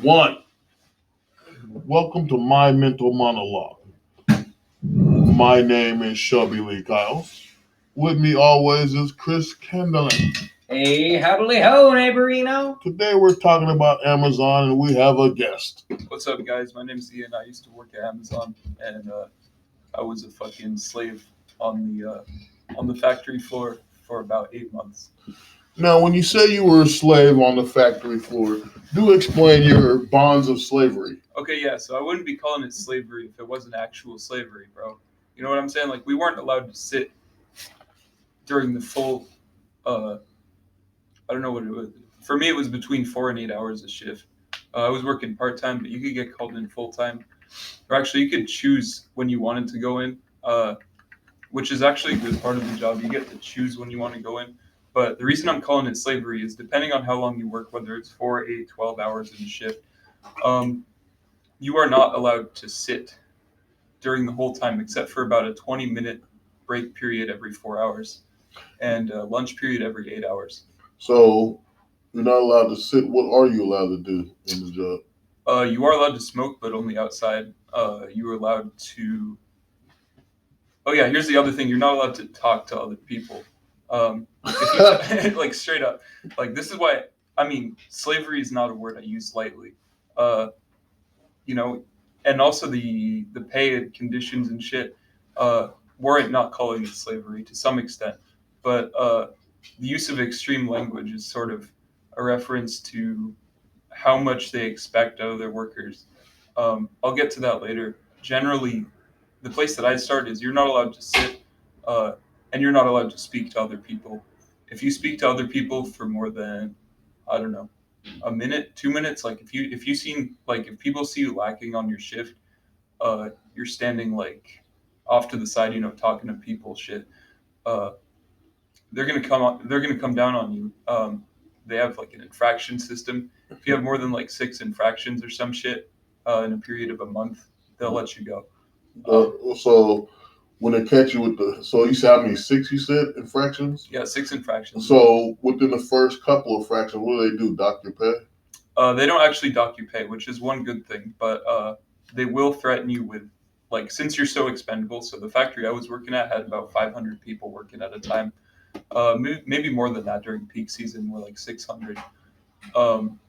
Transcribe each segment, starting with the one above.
One, welcome to my mental monologue. My name is Shelby Lee Kyles. With me always is Chris Kendallin. Hey, howdy ho, neighborino. Today we're talking about Amazon and we have a guest. What's up, guys? My name's Ian. I used to work at Amazon, and I was a fucking slave on the factory floor for about 8 months. Now, when you say you were a slave on the factory floor, do explain your bonds of slavery. Okay, yeah. So I wouldn't be calling it slavery if it wasn't actual slavery, bro. You know what I'm saying? Like we weren't allowed to sit during the full. I don't know what it was. For me, it was between 4 and 8 hours a shift. I was working part time, but you could get called in full time, or actually, you could choose when you wanted to go in. Which is actually a good part of the job. You get to choose when you want to go in. But the reason I'm calling it slavery is depending on how long you work, whether it's 4, 8, 12 hours in a shift, you are not allowed to sit during the whole time except for about a 20-minute break period every 4 hours and a lunch period every 8 hours. So, you're not allowed to sit. What are you allowed to do in the job? You are allowed to smoke, but only outside. You are allowed to. Oh yeah, here's the other thing: you're not allowed to talk to other people. If you, like straight up, like this is why. I mean, slavery is not a word I use lightly. Uh, you know, and also the pay and conditions and shit warrant not calling it slavery to some extent. But the use of extreme language is sort of a reference to how much they expect out of their workers. I'll get to that later. Generally, the place that I start is you're not allowed to sit, uh, and you're not allowed to speak to other people. If you speak to other people for more than, I don't know, a minute, 2 minutes, like if people see you lacking on your shift, you're standing like off to the side, talking to people, shit. Uh, they're gonna come down on you. They have like an infraction system. If you have more than like 6 infractions or some shit in a period of a month, they'll let you go. So, when they catch you with so you said how many? Six, you said, infractions? Yeah, 6 infractions. So, within the first couple of fractions, what do they do? Dock your pay? They don't actually dock you pay, which is one good thing, but they will threaten you with, like, since you're so expendable. So the factory I was working at had about 500 people working at a time. Maybe more than that during peak season, more like 600. Um,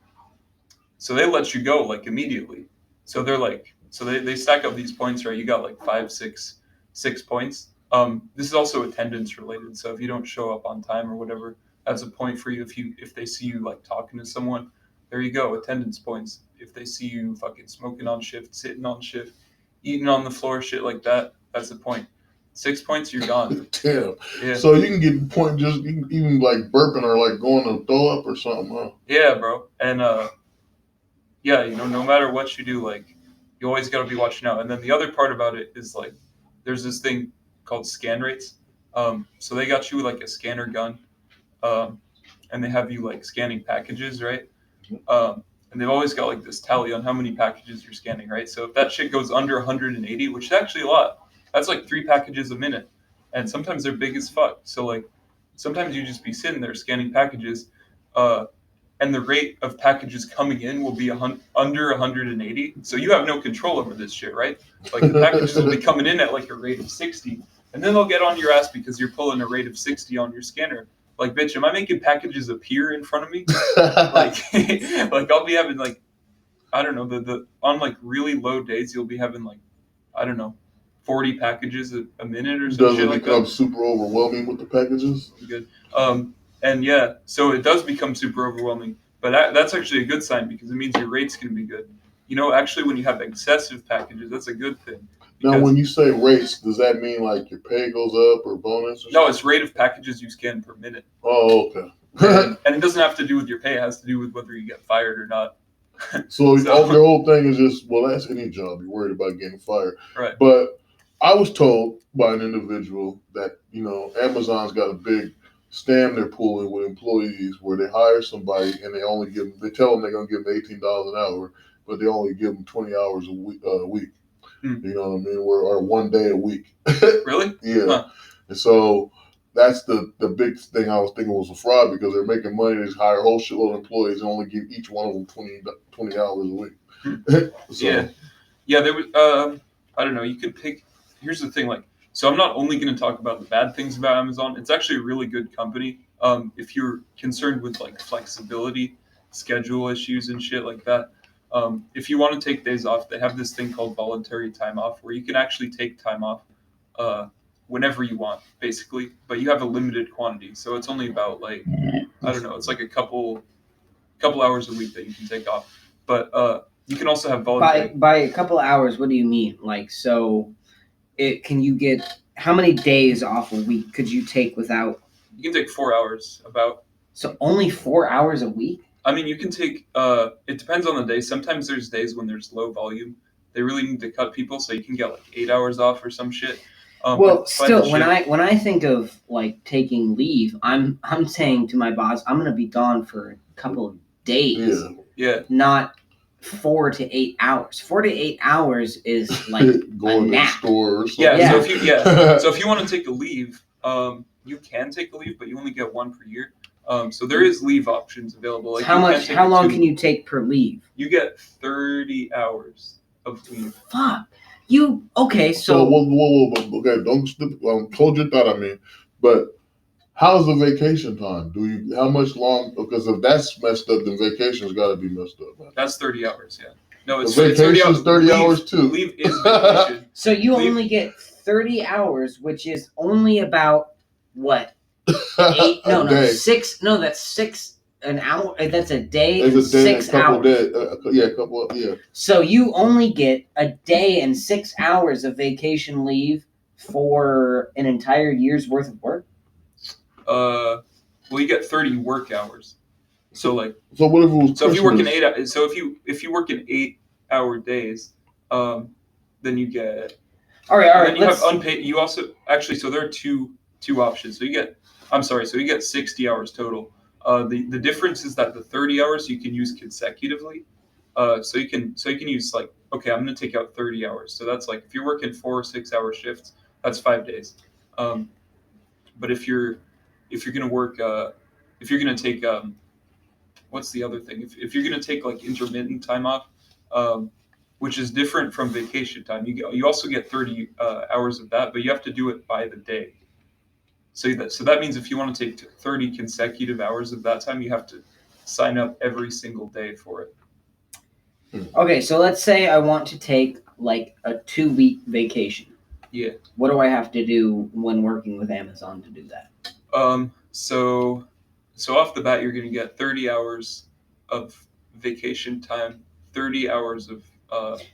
so they let you go like immediately. So they stack up these points, right? You got like 5, 6 points. This is also attendance related. So if you don't show up on time or whatever, that's a point for you. If they see you like talking to someone, there you go, attendance points. If they see you fucking smoking on shift, sitting on shift, eating on the floor, shit like that, that's a point. 6 points, you're gone. Damn. Yeah. So you can get point just even like burping or like going to throw up or something, huh? Yeah, bro. And yeah, no matter what you do, like you always got to be watching out. And then the other part about it is like there's this thing called scan rates. So they got you like a scanner gun, and they have you like scanning packages, right? And they've always got like this tally on how many packages you're scanning, right? So if that shit goes under 180, which is actually a lot, that's like 3 packages a minute, and sometimes they're big as fuck. So like sometimes you just be sitting there scanning packages, and the rate of packages coming in will be under 180. So you have no control over this shit, right? Like the packages will be coming in at like a rate of 60, and then they'll get on your ass because you're pulling a rate of 60 on your scanner. Like, bitch, am I making packages appear in front of me? Like, like I'll be having like, I don't know, the on like really low days you'll be having like, I don't know, 40 packages a minute or something. Does it like become that. super overwhelming with the packages? Good. And yeah, so it does become super overwhelming, but that's actually a good sign because it means your rates can be good. Actually, when you have excessive packages, that's a good thing. Now, when you say rates, does that mean like your pay goes up or bonus? Or no, it's rate of packages you scan per minute. Oh, okay. And it doesn't have to do with your pay; it has to do with whether you get fired or not. So your whole thing is just, well, that's any job. You're worried about getting fired. Right. But I was told by an individual that, Amazon's got a big scam they're pulling with employees where they hire somebody and they tell them they're going to give them $18 an hour, but they only give them 20 hours a week. Hmm. You know what I mean? Or 1 day a week. Really? Yeah. Huh. And so that's the big thing I was thinking was a fraud because they're making money. They just hire a whole shitload of employees and only give each one of them 20 hours a week. So, Yeah. There was. I don't know. You could pick. Here's the thing. Like, so I'm not only going to talk about the bad things about Amazon. It's actually a really good company. If you're concerned with like flexibility, schedule issues, and shit like that. If you want to take days off, they have this thing called voluntary time off, where you can actually take time off whenever you want, basically. But you have a limited quantity, so it's only about like I don't know. It's like a couple hours a week that you can take off. But you can also have voluntary. By a couple of hours, what do you mean? Like, so can you get how many days off a week could you take without? You can take 4 hours about. So only 4 hours a week? I mean, you can take. It depends on the day. Sometimes there's days when there's low volume. They really need to cut people, so you can get like 8 hours off or some shit. Well, still, when I think of like taking leave, I'm saying to my boss, I'm gonna be gone for a couple of days. Yeah. Not 4 to 8 hours. 4 to 8 hours is like going a to the nap. store or something. Yeah. So if you want to take a leave, you can take a leave, but you only get one per year. So there is leave options available. Like How long can you take per leave? You get 30 hours of leave. Fuck. Okay? So whoa, okay, don't hold your thought. I mean, but how's the vacation time? How much long? Because if that's messed up, then vacation's got to be messed up. Man. That's 30 hours. Yeah. No, it's vacation's 30 hours too. Leave is vacation. So you only get 30 hours, which is only about what? 8? No, 6. No, that's 6 an hour. That's a day. It's a day, 6 hours. Yeah. So you only get a day and 6 hours of vacation leave for an entire year's worth of work. Well, you get 30 work hours. So like. So what if it was? So if you work in 8 hours, so if you work in 8-hour days, then you get. All right. And then you have unpaid. You also actually. So there are two options. So you get. So you get 60 hours total. The difference is that the 30 hours you can use consecutively. So you can use like, okay, I'm going to take out 30 hours. So that's like, if you're working 4 or 6 hour shifts, that's 5 days. But if you're going to work, if you're going to take, what's the other thing? If you're going to take like intermittent time off, which is different from vacation time, you also get 30 hours of that, but you have to do it by the day. So that means if you want to take 30 consecutive hours of that time, you have to sign up every single day for it. Okay, so let's say I want to take like a 2-week vacation. Yeah. What do I have to do when working with Amazon to do that? So off the bat, you're going to get 30 hours of vacation time, 30 hours of.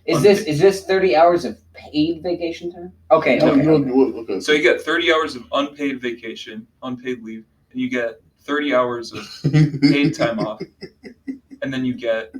Is this 30 hours of paid vacation time? Okay. So you get 30 hours of unpaid vacation, unpaid leave, and you get 30 hours of paid time off, and then you get,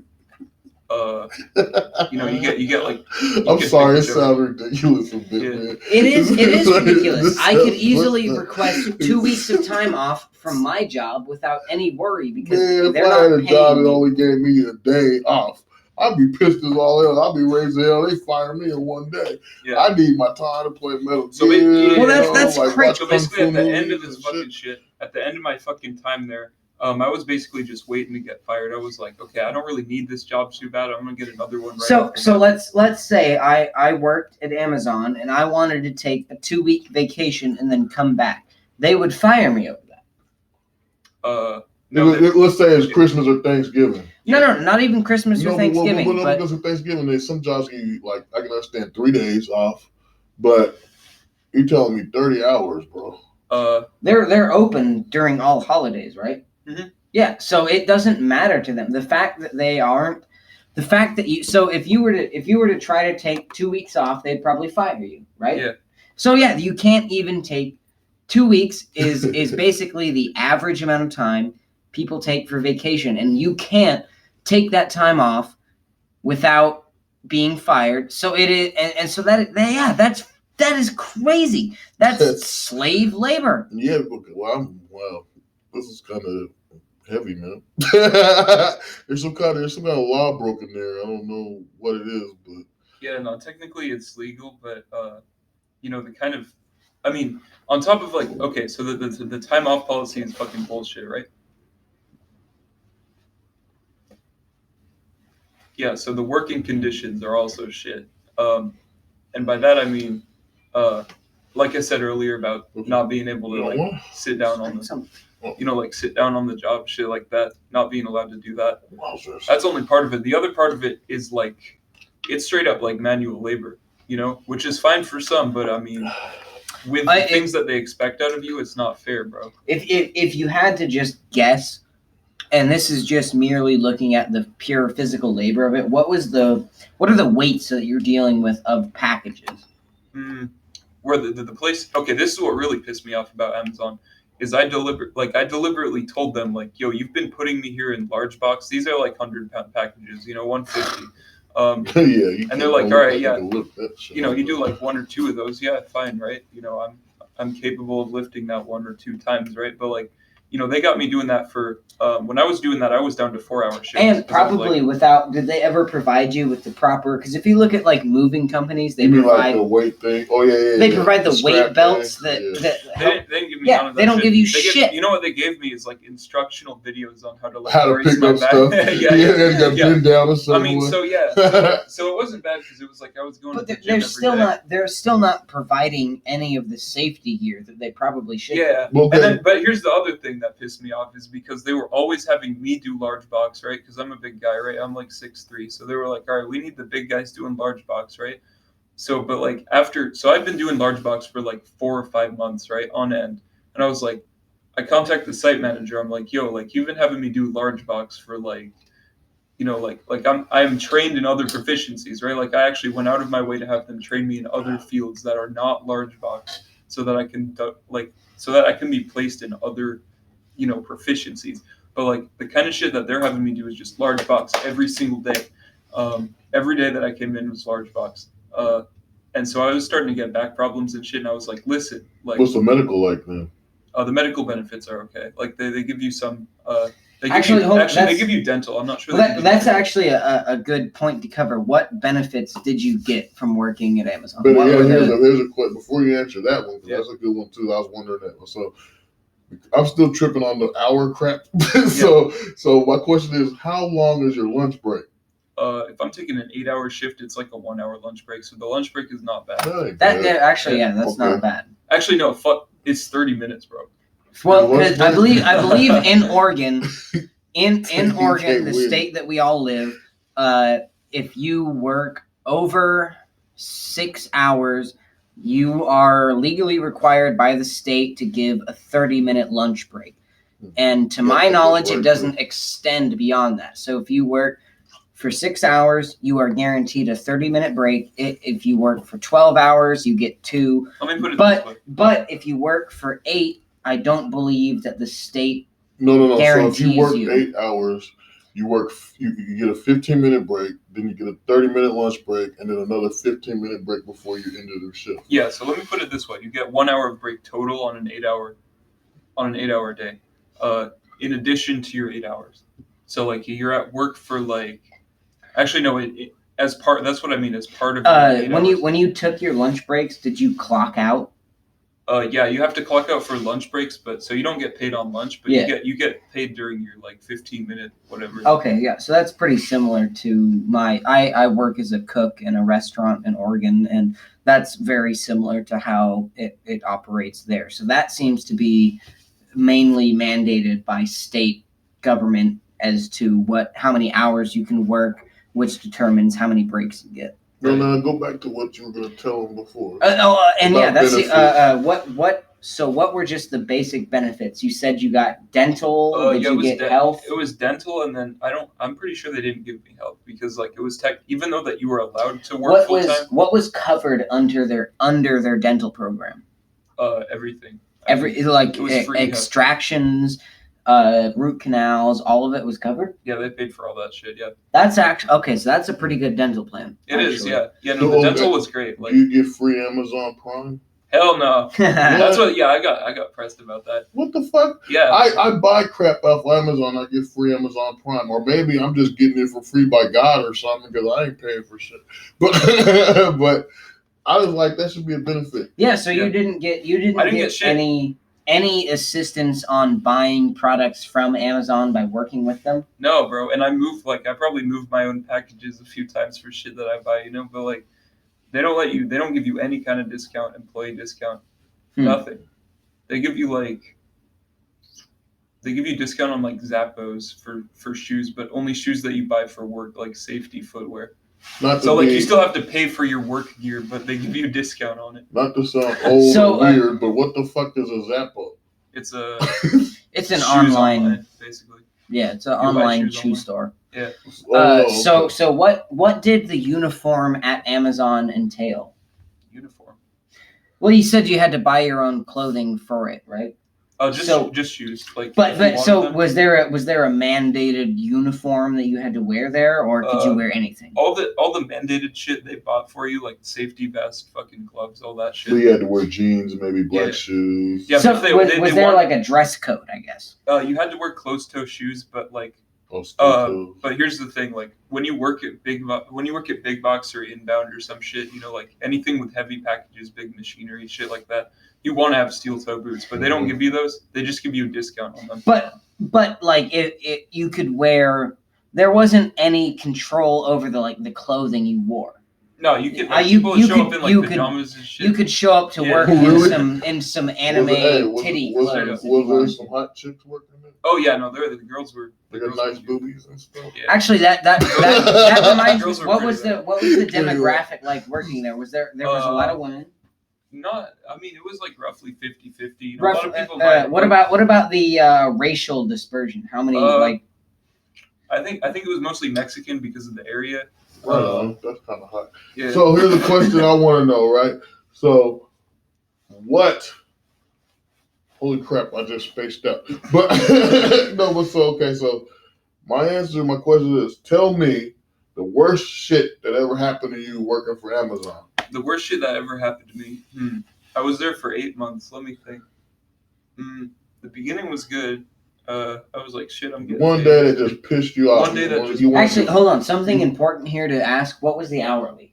you get like. I'm sorry, it sounds ridiculous a bit, man. It is ridiculous. I could easily request 2 weeks of time off from my job without any worry because if they're I not had a job that me. only gave me a day off, I'd be pissed as all hell. I'd be raised as hell. They fire me in one day. Yeah. I need my time to play Metal Gear. So that's crazy. So basically, at the end of this fucking shit, at the end of my fucking time there, I was basically just waiting to get fired. I was like, okay, I don't really need this job too bad. I'm gonna get another one. So let's say I worked at Amazon and I wanted to take a 2-week vacation and then come back. They would fire me over that. Let's say it's Christmas or Thanksgiving. No, not even Christmas or Thanksgiving. But because of Thanksgiving, there's some jobs give you, like, I can understand 3 days off, but you're telling me 30 hours, bro. They're open during all holidays, right? Mm-hmm. Yeah, so it doesn't matter to them. The fact that they aren't, the fact that you, so if you were to try to take 2 weeks off, they'd probably fire you, right? Yeah. So yeah, you can't even take 2 weeks is basically the average amount of time people take for vacation, and you can't take that time off without being fired. So it is, and so that is crazy. That's slave labor. Yeah. Well, this is kind of heavy, man. There's some kind of law broken there. I don't know what it is, but yeah, no, technically it's legal, but the kind of I mean, on top of like, okay, so the time off policy is fucking bullshit, right? Yeah, so the working conditions are also shit. And by that I mean, like I said earlier about not being able to like sit down on the, like sit down on the job, shit like that, not being allowed to do that. That's only part of it. The other part of it is like, it's straight up like manual labor, which is fine for some, but I mean, with the things that they expect out of you, it's not fair, bro. If you had to just guess, and this is just merely looking at the pure physical labor of it, what are the weights that you're dealing with of packages? Where the place, okay, this is what really pissed me off about Amazon, is I deliberately told them, like, yo, you've been putting me here in large box. These are like 100-pound packages, 150. Yeah, and they're like, all right, yeah, you do like one or two of those, yeah, fine, right? I'm capable of lifting that one or two times, right? But like, they got me doing that for when I was doing that, I was down to 4-hour shifts. And probably without, did they ever provide you with the proper? Because if you look at like moving companies, they provide like the weight thing. Oh yeah. They provide the weight belts that they didn't give me none of that. They don't shit. give you shit. You know what they gave me is like instructional videos on how to pick up stuff. Bend down a certain way. So yeah, so it wasn't bad because it was like I was going. But to the gym they're still not providing any of the safety gear that they probably should. Yeah, but here's the other thing that pissed me off is because they were always having me do large box, right? Because I'm a big guy, right? I'm like 6'3", so they were like, all right, we need the big guys doing large box, right? So, but like so I've been doing large box for like 4 or 5 months, right, on end, and I was like, I contact the site manager. I'm like, yo, like you've been having me do large box for like, like I'm trained in other proficiencies, right? Like I actually went out of my way to have them train me in other fields that are not large box, so that I can be placed in other, proficiencies. But like the kind of shit that they're having me do is just large box every single day. Every day that I came in was large box. And so I was starting to get back problems and shit. And I was like, listen, like, what's the medical like then? The medical benefits are okay. Like they give you some. They give you dental. I'm not sure. Well, that's actually a good point to cover. What benefits did you get from working at Amazon? But here's a question before you answer that one. That's a good one too. I was wondering that one. So I'm still tripping on the hour crap. So my question is, how long is your lunch break? If I'm taking an 8-hour shift, it's like a 1-hour lunch break. So the lunch break is not bad. That's not bad. Actually, no, it's 30 minutes, bro. Well, because I believe in Oregon, in Oregon, the state that we all live, if you work over 6 hours, you are legally required by the state to give a 30-minute lunch break. And to my knowledge, it doesn't extend beyond that. So if you work for 6 hours, you are guaranteed a 30-minute break. If you work for 12 hours, you get 2. Let me put it this way. But if you work for 8, I don't believe that the state No. guarantees so if you work you 8 hours, you get a 15-minute break, then you get a 30-minute lunch break, and then another 15-minute break before you end the shift. Yeah. So let me put it this way: you get 1 hour of break total on an 8-hour day, in addition to your 8 hours. So like you're at work for like, actually no, as part. That's what I mean. As part of when you took your lunch breaks, did you clock out? Yeah, you have to clock out for lunch breaks, but so you don't get paid on lunch, but you get paid during your like 15-minute whatever. Okay, yeah, so that's pretty similar to I work as a cook in a restaurant in Oregon, and that's very similar to how it operates there. So that seems to be mainly mandated by state government as to how many hours you can work, which determines how many breaks you get. No, go back to what you were going to tell them before. What were just the basic benefits? You said you got dental. Did you get health? It was dental, and then I'm pretty sure they didn't give me health because like it was even though that you were allowed to work full time. What was covered under their dental program? Everything. Extractions. Root canals, all of it was covered? Yeah, they paid for all that shit, yeah. That's actually, okay, so that's a pretty good dental plan. It is, yeah. Yeah, no, the dental was great. Like, do you get free Amazon Prime? Hell no. That's what, I got pressed about that. What the fuck? Yeah. I buy crap off Amazon, I get free Amazon Prime. Or maybe I'm just getting it for free by God or something because I ain't paying for shit. But I was like, that should be a benefit. Yeah, so Yeah. you didn't get shit. any assistance on buying products from Amazon by working with them? No, bro. And I probably moved my own packages a few times for shit that I buy, but like, they don't give you any kind of discount, employee discount, nothing. They give you discount on like Zappos for shoes, but only shoes that you buy for work, like safety footwear. You still have to pay for your work gear, but they give you a discount on it. Not to sound old or weird, but what the fuck is a Zappo? It's an online, basically. Yeah, it's an online shoe store. Yeah. So what did the uniform at Amazon entail? Uniform. Well, you said you had to buy your own clothing for it, right? Oh, just shoes. Like, was there a mandated uniform that you had to wear there, or could you wear anything? All the mandated shit they bought for you, like safety vest, fucking gloves, all that shit. So you had to wear jeans, maybe black shoes. Yeah, so was there like a dress code? I guess. You had to wear closed-toe shoes, but like. But here's the thing: like when you work at big box or inbound or some shit, like anything with heavy packages, big machinery, shit like that, you want to have steel toe boots, but they don't give you those. They just give you a discount on them. But like if you could wear, there wasn't any control over the clothing you wore. No, you could. People show up in like pajamas and shit. You could show up to work in some anime titty clothes. Was there some hot chicks working there? Oh yeah, no, the girls were. They got nice boobies and stuff. Yeah. Actually, that reminds me. What was the demographic like working there? Was there was a lot of women? It was like roughly 50-50. A lot of people. What about the racial dispersion? How many I think it was mostly Mexican because of the area. That's kind of hot. Yeah. So here's a question I want to know, right? So, what? Holy crap! I just spaced out. But So my answer to my question is: tell me the worst shit that ever happened to you working for Amazon. The worst shit that ever happened to me. I was there for 8 months. Let me think. The beginning was good. I was like, shit, I'm getting one day that just pissed you off. One day that just... Actually, hold on. Something important here to ask. What was the hourly?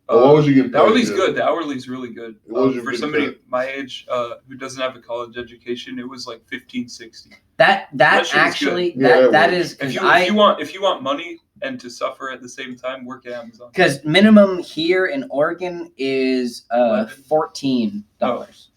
What was you getting paid? The hourly's good. The hourly's really good. For somebody my age who doesn't have a college education, it was like $15.60. That actually is if you want money and to suffer at the same time, work at Amazon. Because minimum here in Oregon is $14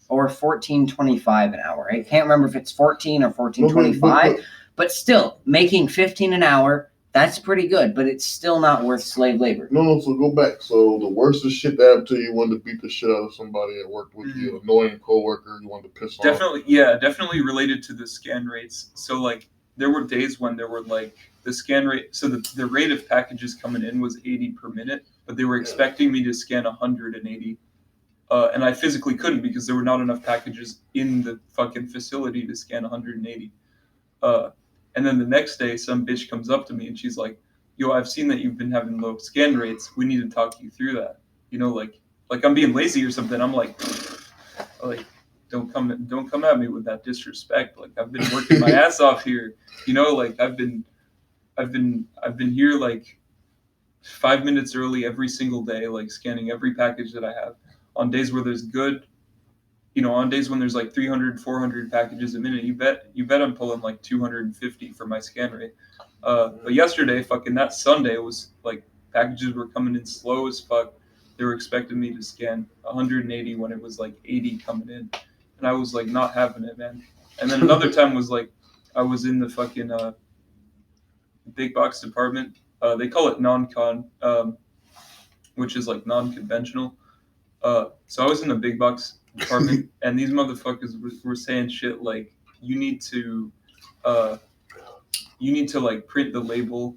or $14.25 an hour. I can't remember if it's $14 or $14.25, but still making $15 an hour. That's pretty good, but it's still not worth slave labor. No, so go back. So the worst shit that happened to you, wanted to beat the shit out of somebody that worked with you, annoying coworker you wanted to piss off. Definitely related to the scan rates. So like there were days when there were like the scan rate, so the rate of packages coming in was 80 per minute, but they were expecting me to scan 180. And I physically couldn't because there were not enough packages in the fucking facility to scan 180. And then the next day, some bitch comes up to me and she's like, "Yo, I've seen that you've been having low scan rates. We need to talk you through that. Like I'm being lazy or something." I'm like, don't come at me with that disrespect. Like I've been working my ass off here. Like I've been here like 5 minutes early every single day, like scanning every package that I have. On days where there's good. On days when there's like 300, 400 packages a minute, you bet I'm pulling like 250 for my scan rate. But yesterday, fucking that Sunday was like packages were coming in slow as fuck. They were expecting me to scan 180 when it was like 80 coming in. And I was like not having it, man. And then another time was like I was in the fucking big box department. They call it non-con, which is like non-conventional. So I was in the big box department and these motherfuckers were saying shit like you need to like print the label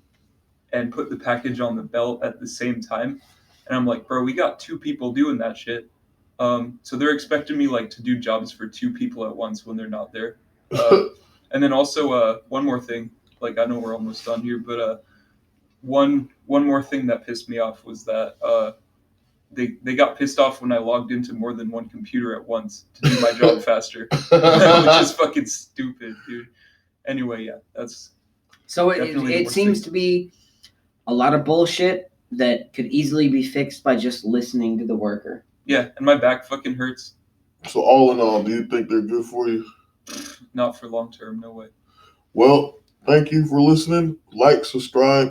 and put the package on the belt at the same time. And I'm like, bro, we got 2 people doing that shit. So they're expecting me like to do jobs for 2 people at once when they're not there. And then also one more thing, like I know we're almost done here, but one more thing that pissed me off was that they got pissed off when I logged into more than one computer at once to do my job faster, which is fucking stupid, dude. Anyway, yeah, that's so it seems to be a lot of bullshit that could easily be fixed by just listening to the worker. Yeah, and my back fucking hurts. So all in all, do you think they're good for you? Not for long term, no way. Well, thank you for listening. Like, subscribe.